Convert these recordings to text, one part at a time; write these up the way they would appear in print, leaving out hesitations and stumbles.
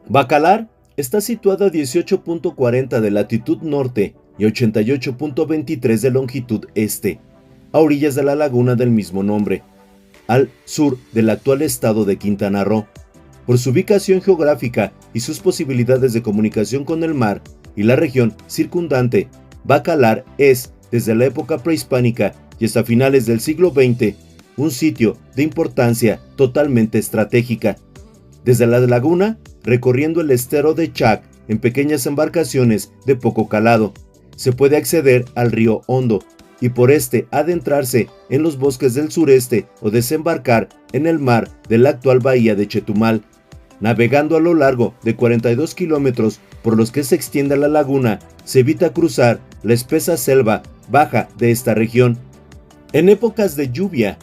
Bacalar está situada a 18.40 de latitud norte y 88.23 de longitud este, a orillas de la laguna del mismo nombre, al sur del actual estado de Quintana Roo. Por su ubicación geográfica y sus posibilidades de comunicación con el mar y la región circundante, Bacalar es, desde la época prehispánica y hasta finales del siglo XX, un sitio de importancia totalmente estratégica. Desde la laguna, recorriendo el estero de Chac en pequeñas embarcaciones de poco calado, se puede acceder al río Hondo y por este adentrarse en los bosques del sureste o desembarcar en el mar de la actual bahía de Chetumal. Navegando a lo largo de 42 kilómetros por los que se extiende la laguna, se evita cruzar la espesa selva baja de esta región. En épocas de lluvia,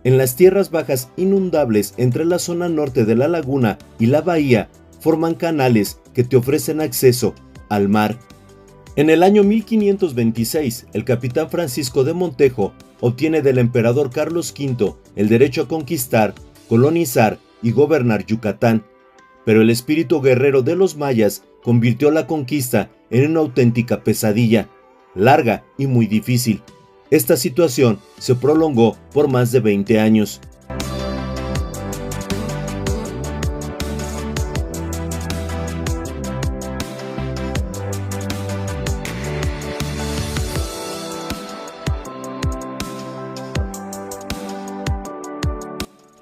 en las tierras bajas inundables entre la zona norte de la laguna y la bahía, forman canales que te ofrecen acceso al mar. En el año 1526, el capitán Francisco de Montejo obtiene del emperador Carlos V el derecho a conquistar, colonizar y gobernar Yucatán, pero el espíritu guerrero de los mayas convirtió la conquista en una auténtica pesadilla, larga y muy difícil. Esta situación se prolongó por más de 20 años.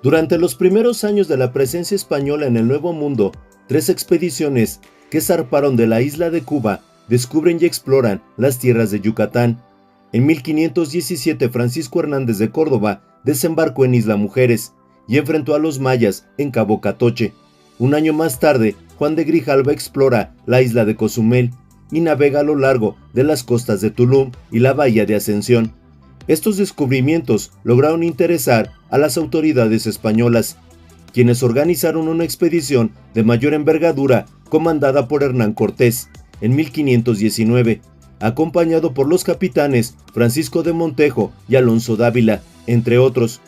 Durante los primeros años de la presencia española en el Nuevo Mundo, 3 expediciones que zarparon de la isla de Cuba descubren y exploran las tierras de Yucatán. En 1517, Francisco Hernández de Córdoba desembarcó en Isla Mujeres y enfrentó a los mayas en Cabo Catoche. Un año más tarde, Juan de Grijalva explora la isla de Cozumel y navega a lo largo de las costas de Tulum y la bahía de Ascensión. Estos descubrimientos lograron interesar a las autoridades españolas, quienes organizaron una expedición de mayor envergadura comandada por Hernán Cortés en 1519, acompañado por los capitanes Francisco de Montejo y Alonso Dávila, entre otros.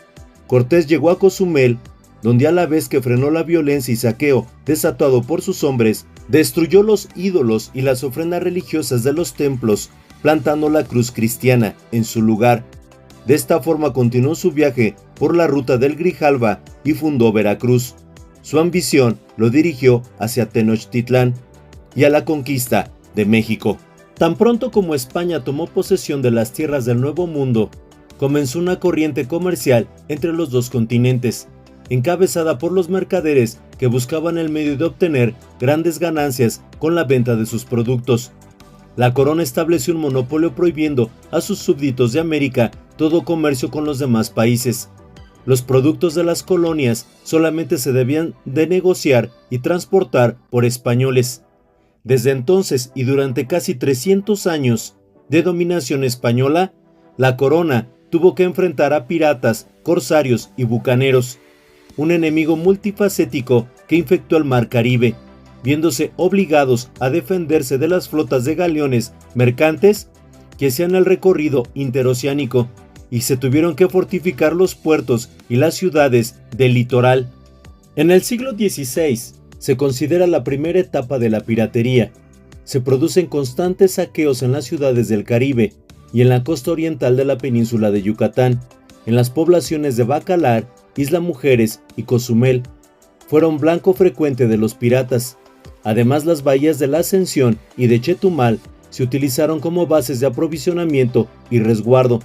Cortés llegó a Cozumel, donde a la vez que frenó la violencia y saqueo desatado por sus hombres, destruyó los ídolos y las ofrendas religiosas de los templos, plantando la cruz cristiana en su lugar. De esta forma continuó su viaje por la ruta del Grijalva y fundó Veracruz. Su ambición lo dirigió hacia Tenochtitlán y a la conquista de México. Tan pronto como España tomó posesión de las tierras del Nuevo Mundo, comenzó una corriente comercial entre los dos continentes, encabezada por los mercaderes que buscaban el medio de obtener grandes ganancias con la venta de sus productos. La corona estableció un monopolio prohibiendo a sus súbditos de América todo comercio con los demás países. Los productos de las colonias solamente se debían de negociar y transportar por españoles. Desde entonces y durante casi 300 años de dominación española, la corona tuvo que enfrentar a piratas, corsarios y bucaneros, un enemigo multifacético que infectó el mar Caribe, viéndose obligados a defenderse de las flotas de galeones mercantes que hacían el recorrido interoceánico y se tuvieron que fortificar los puertos y las ciudades del litoral. En el siglo XVI se considera la primera etapa de la piratería. Se producen constantes saqueos en las ciudades del Caribe y en la costa oriental de la península de Yucatán, en las poblaciones de Bacalar, Isla Mujeres y Cozumel. Fueron blanco frecuente de los piratas. Además, las bahías de la Ascensión y de Chetumal se utilizaron como bases de aprovisionamiento y resguardo.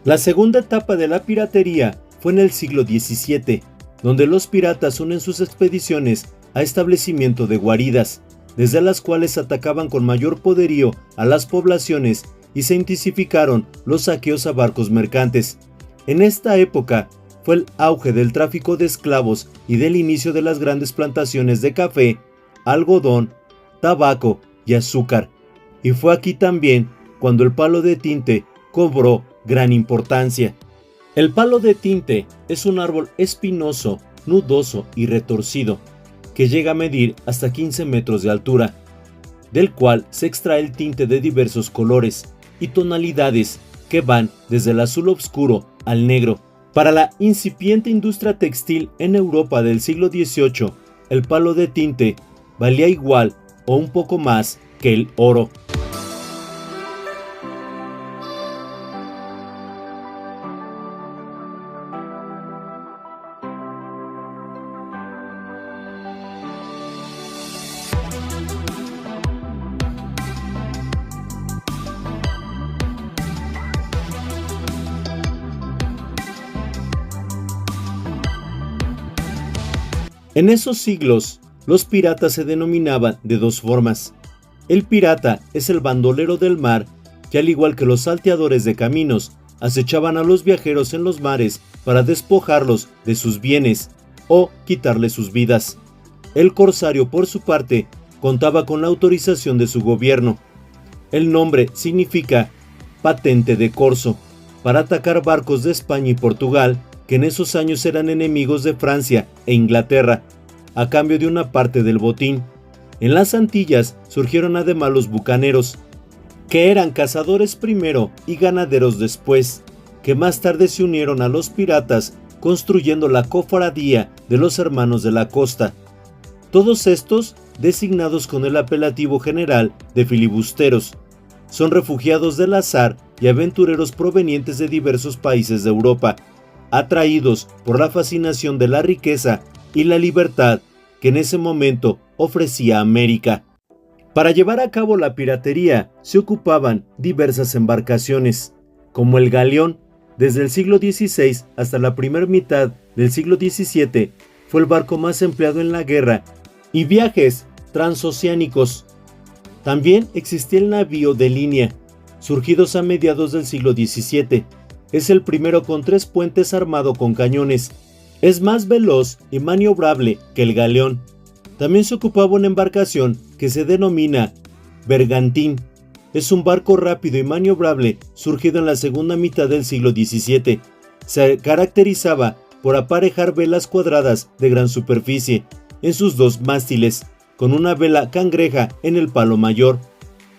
La segunda etapa de la piratería fue en el siglo XVII, donde los piratas unen sus expediciones a establecimiento de guaridas, desde las cuales atacaban con mayor poderío a las poblaciones y se intensificaron los saqueos a barcos mercantes. En esta época fue el auge del tráfico de esclavos y del inicio de las grandes plantaciones de café, algodón, tabaco y azúcar. Y fue aquí también cuando el palo de tinte cobró gran importancia. El palo de tinte es un árbol espinoso, nudoso y retorcido, que llega a medir hasta 15 metros de altura, del cual se extrae el tinte de diversos colores y tonalidades que van desde el azul oscuro al negro. Para la incipiente industria textil en Europa del siglo XVIII, el palo de tinte valía igual o un poco más que el oro. En esos siglos, los piratas se denominaban de dos formas. El pirata es el bandolero del mar, que al igual que los salteadores de caminos, acechaban a los viajeros en los mares para despojarlos de sus bienes o quitarles sus vidas. El corsario, por su parte, contaba con la autorización de su gobierno. El nombre significa patente de corso, para atacar barcos de España y Portugal, que en esos años eran enemigos de Francia e Inglaterra, a cambio de una parte del botín. En las Antillas surgieron además los bucaneros, que eran cazadores primero y ganaderos después, que más tarde se unieron a los piratas, construyendo la cofradía de los Hermanos de la Costa. Todos estos, designados con el apelativo general de filibusteros, son refugiados del azar y aventureros provenientes de diversos países de Europa, atraídos por la fascinación de la riqueza y la libertad que en ese momento ofrecía América. Para llevar a cabo la piratería se ocupaban diversas embarcaciones, como el galeón. Desde el siglo XVI hasta la primera mitad del siglo XVII fue el barco más empleado en la guerra y viajes transoceánicos. También existía el navío de línea, surgidos a mediados del siglo XVII. Es el primero con 3 puentes armado con cañones. Es más veloz y maniobrable que el galeón. También se ocupaba una embarcación que se denomina bergantín. Es un barco rápido y maniobrable surgido en la segunda mitad del siglo XVII. Se caracterizaba por aparejar velas cuadradas de gran superficie en sus 2 mástiles, con una vela cangreja en el palo mayor.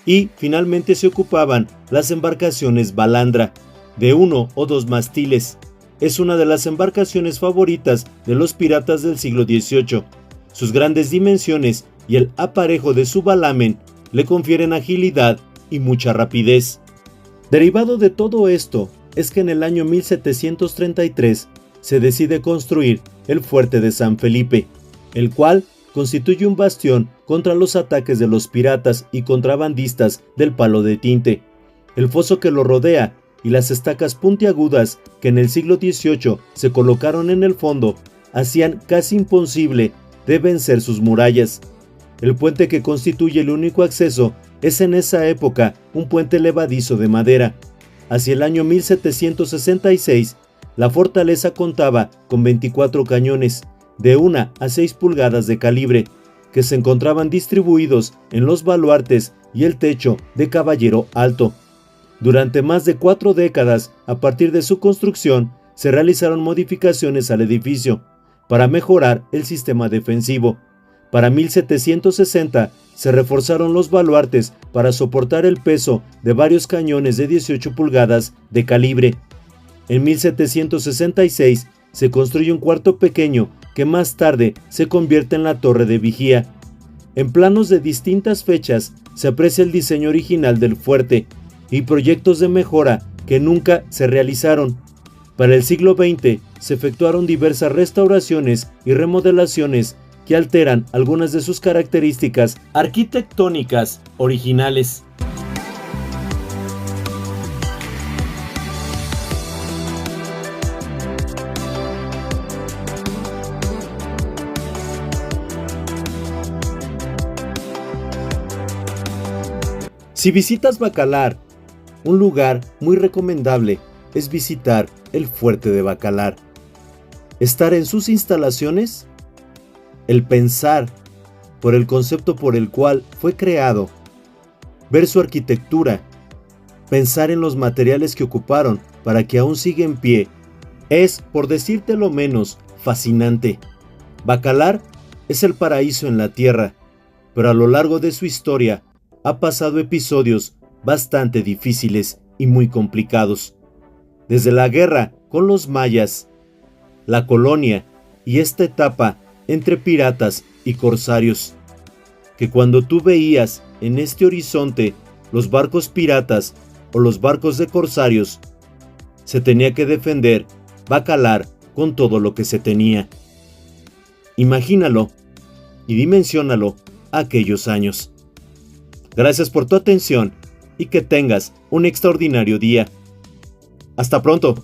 Y finalmente se ocupaban las embarcaciones balandra, de 1 o 2 mástiles. Es una de las embarcaciones favoritas de los piratas del siglo XVIII. Sus grandes dimensiones y el aparejo de su valamen le confieren agilidad y mucha rapidez. Derivado de todo esto es que en el año 1733 se decide construir el fuerte de San Felipe, el cual constituye un bastión contra los ataques de los piratas y contrabandistas del Palo de Tinte. El foso que lo rodea y las estacas puntiagudas que en el siglo XVIII se colocaron en el fondo hacían casi imposible de vencer sus murallas. El puente que constituye el único acceso es en esa época un puente levadizo de madera. Hacia el año 1766, la fortaleza contaba con 24 cañones de 1 a 6 pulgadas de calibre, que se encontraban distribuidos en los baluartes y el techo de caballero alto. Durante más de 4 décadas, a partir de su construcción, se realizaron modificaciones al edificio para mejorar el sistema defensivo. Para 1760 se reforzaron los baluartes para soportar el peso de varios cañones de 18 pulgadas de calibre. En 1766 se construye un cuarto pequeño que más tarde se convierte en la torre de vigía. En planos de distintas fechas se aprecia el diseño original del fuerte y proyectos de mejora que nunca se realizaron. Para el siglo XX se efectuaron diversas restauraciones y remodelaciones que alteran algunas de sus características arquitectónicas originales. Si visitas Bacalar, un lugar muy recomendable es visitar el Fuerte de Bacalar. Estar en sus instalaciones, el pensar por el concepto por el cual fue creado, ver su arquitectura, pensar en los materiales que ocuparon para que aún siga en pie, es, por decirte lo menos, fascinante. Bacalar es el paraíso en la tierra, pero a lo largo de su historia ha pasado episodios bastante difíciles y muy complicados. Desde la guerra con los mayas, la colonia y esta etapa entre piratas y corsarios. que cuando tú veías en este horizonte los barcos piratas o los barcos de corsarios, se tenía que defender, bacalar con todo lo que se tenía. Imagínalo y dimensiónalo a aquellos años. Gracias por tu atención y que tengas un extraordinario día. Hasta pronto.